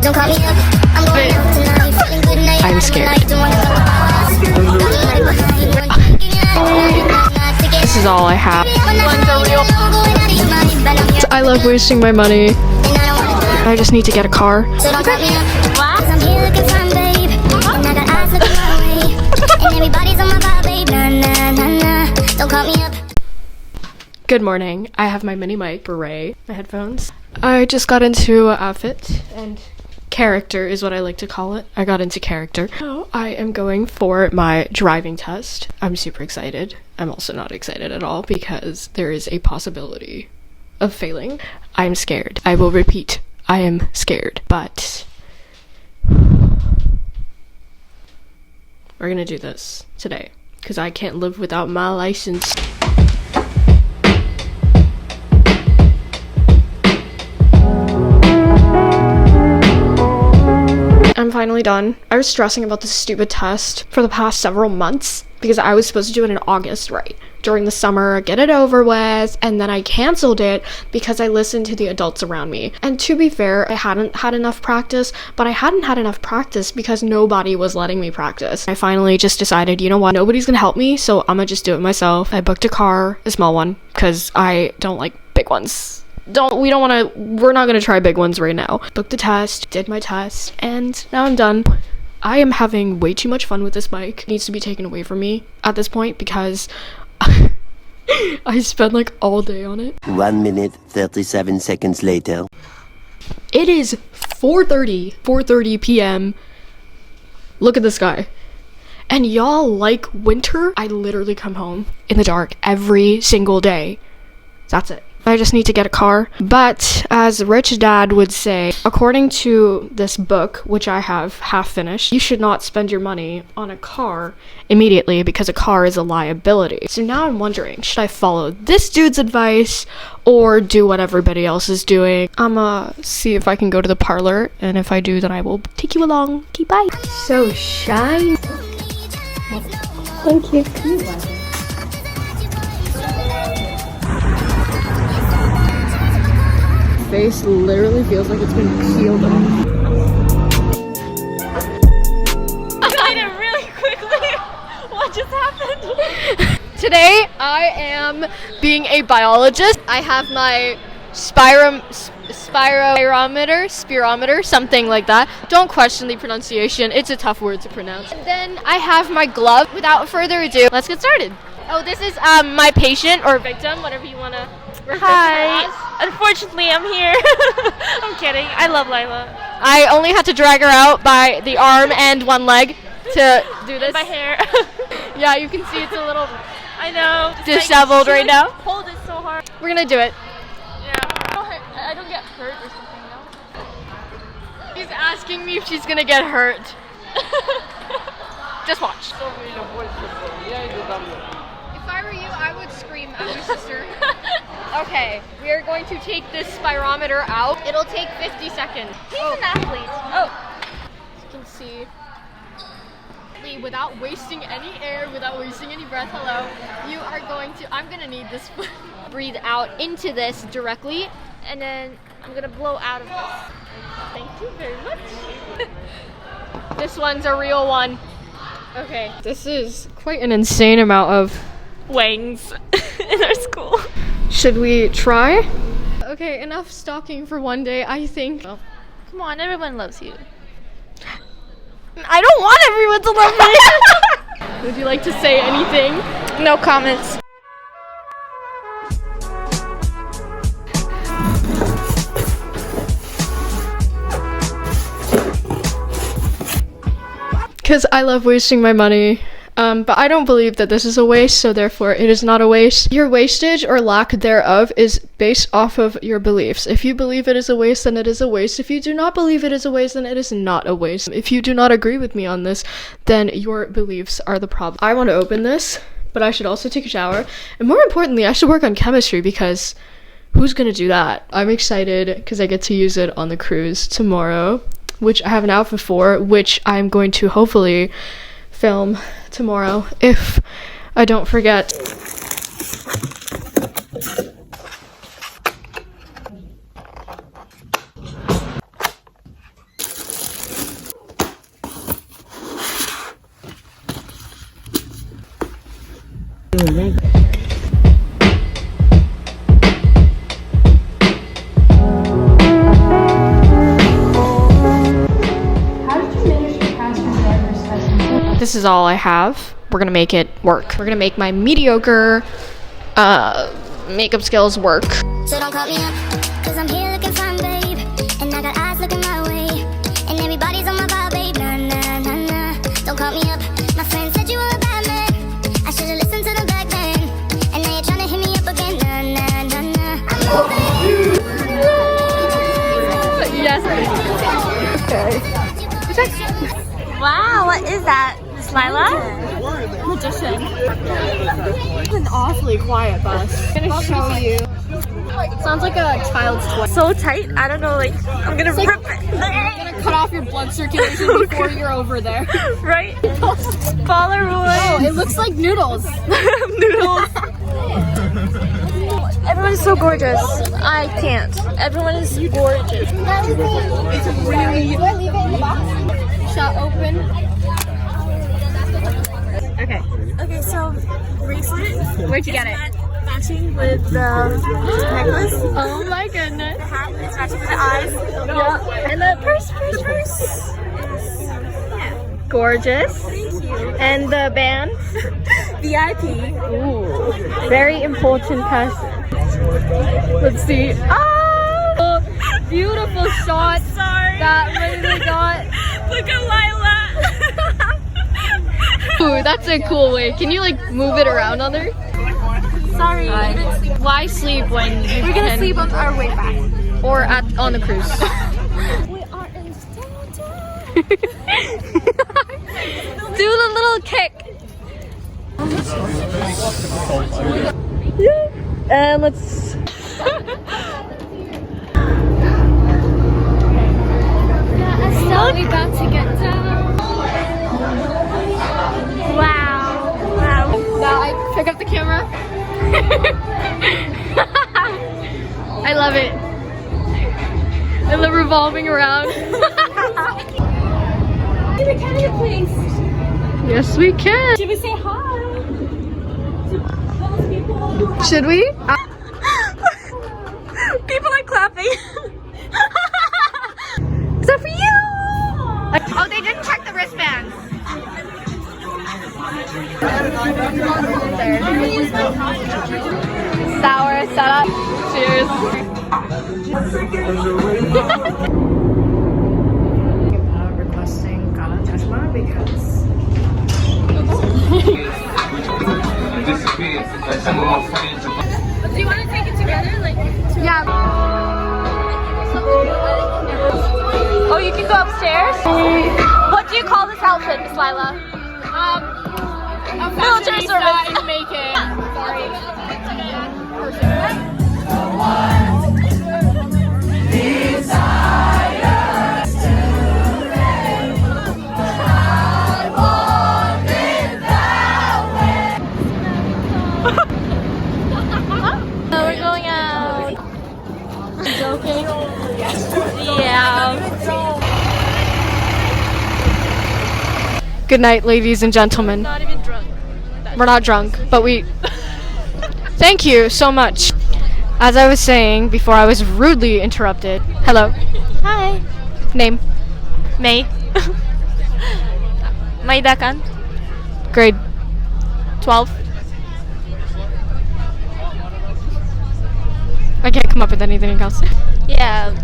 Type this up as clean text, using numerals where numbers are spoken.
Don't call me up. I'm going out tonight. Feeling good night. I'm scared. This is all I have. I love wasting my money. I just need to get a car. So don't call me up. 'Cause I'm here looking fine, babe. And I got eyes looking my way. And everybody's on my vibe, babe. Nah, nah, nah, nah. Don't call me up. Good morning. I have my mini mic, beret, my headphones. I just got into outfit and character is what I like to call it. I got into character. So I am going for my driving test. I'm super excited. I'm also not excited at all because there is a possibility of failing. I'm scared. I will repeat. I am scared, but we're gonna do this today because I can't live without my license. I'm finally done. I was stressing about this stupid test for the past several months because I was supposed to do it in August, right? During the summer, get it over with, and then I canceled it because I listened to the adults around me. And to be fair, I hadn't had enough practice, but I hadn't had enough practice because nobody was letting me practice. I finally just decided, you know what, nobody's gonna help me, so I'm gonna just do it myself. I booked a car, a small one, because I don't like big ones. We're not gonna try big ones right now. Booked the test, did my test, and now I'm done. I am having way too much fun with this bike. It needs to be taken away from me at this point because I spent like all day on it. 1 minute, 37 seconds later. It is 4:30 p.m. Look at the sky. And y'all like winter? I literally come home in the dark every single day. That's it. I just need to get a car. But as Rich Dad would say, according to this book, which I have half finished, you should not spend your money on a car immediately because a car is a liability. So now I'm wondering, should I follow this dude's advice or do what everybody else is doing? I'ma see if I can go to the parlor, and if I do, then I will take you along. Okay, bye. So shiny. Thank you. Face literally feels like it's been peeled off. I did it really quickly. What just happened? Today I am being a biologist. I have my spirometer, something like that. Don't question the pronunciation. It's a tough word to pronounce. And then I have my glove. Without further ado, let's get started. Oh, this is my patient or victim, whatever you want to refer to her Hi. as. Unfortunately, I'm here. I'm kidding. I love Lila. I only had to drag her out by the arm and one leg to do this. My hair. Yeah, you can see it's a little I know. Just disheveled she right now. Hold it so hard. We're gonna do it. Yeah. I don't get hurt or something, no? She's asking me if she's gonna get hurt. Just watch. If I were you, I would scream at my sister. Okay, we are going to take this spirometer out. It'll take 50 seconds. He's an athlete. Oh, as you can see, without wasting any air, without wasting any breath, hello, you are going to, I'm gonna need this. Breathe out into this directly, and then I'm gonna blow out of this. Thank you very much. This one's a real one. Okay, this is quite an insane amount of Wangs in our school. Should we try? Okay, enough stalking for one day, I think. Come on, everyone loves you. I don't want everyone to love me! Would you like to say anything? No comments. Because I love wasting my money. But I don't believe that this is a waste, so therefore it is not a waste. Your wastage or lack thereof is based off of your beliefs. If you believe it is a waste, then it is a waste. If you do not believe it is a waste, then it is not a waste. If you do not agree with me on this, then your beliefs are the problem. I want to open this, but I should also take a shower. And more importantly, I should work on chemistry because who's gonna do that? I'm excited because I get to use it on the cruise tomorrow, which I have an outfit for, which I'm going to hopefully film tomorrow if I don't forget. This is all I have. We're gonna make it work. We're gonna make my mediocre makeup skills work. So don't call me up, cause I'm here looking fine, babe. And I got eyes looking my way. And everybody's on my vibe, babe. Nah, nah, nah, nah. Don't call me up. My friend said you were a bad man. I should've listened to them back then. And now you're trying to hit me up again. Nah, nah, nah, nah. I'm moving. Yes. Wow, what is that? Miss Lila? Magician. It's an awfully quiet bus. I'm gonna show you. Sounds like a child's toy. So tight. I don't know, like, I'm gonna rip it. I'm gonna cut off your blood circulation before you're over there. Right? Polaroid. Oh, it looks like noodles. Noodles. Everyone is so gorgeous. I can't. Everyone is gorgeous. It's really. Do I leave it in the box? Shut open. Okay. Okay, so bracelet. Where'd you get it? Matching with the necklace. Oh my goodness. The hat is matching with the eyes. Yeah. And the purse. Gorgeous. Thank you. And the band? VIP. Ooh. Very important person. Let's see. Oh! Beautiful shot. Sorry. That really got. Look at Lila. Ooh, that's a cool way. Can you like move it around on there? Sorry. Why sleep when you We're gonna can- sleep on our way back. or on the cruise? We are in Stanton. Do the little kick. And let's. Estelle, we got to get down. Wow. Now I pick up the camera. I love it. And the revolving around. Can we come to your place? Yes, we can. Should we say hi to those people? Should we? People are clapping. Except for you. Oh, they didn't check the wristbands. Sour setup. Cheers. Requesting Galatasaray because. Do you want to take it together? Like, Yeah. oh, you can go upstairs? What do you call this outfit, Miss Lila? Military service. Make it. Sorry. So we're going out. Joking? Yeah. Good night, ladies and gentlemen. Not even drunk. We're not drunk, but we. Thank you so much. As I was saying before I was rudely interrupted. Hello. Hi. Name. May. Maide kan? Grade. 12. I can't come up with anything else. Yeah.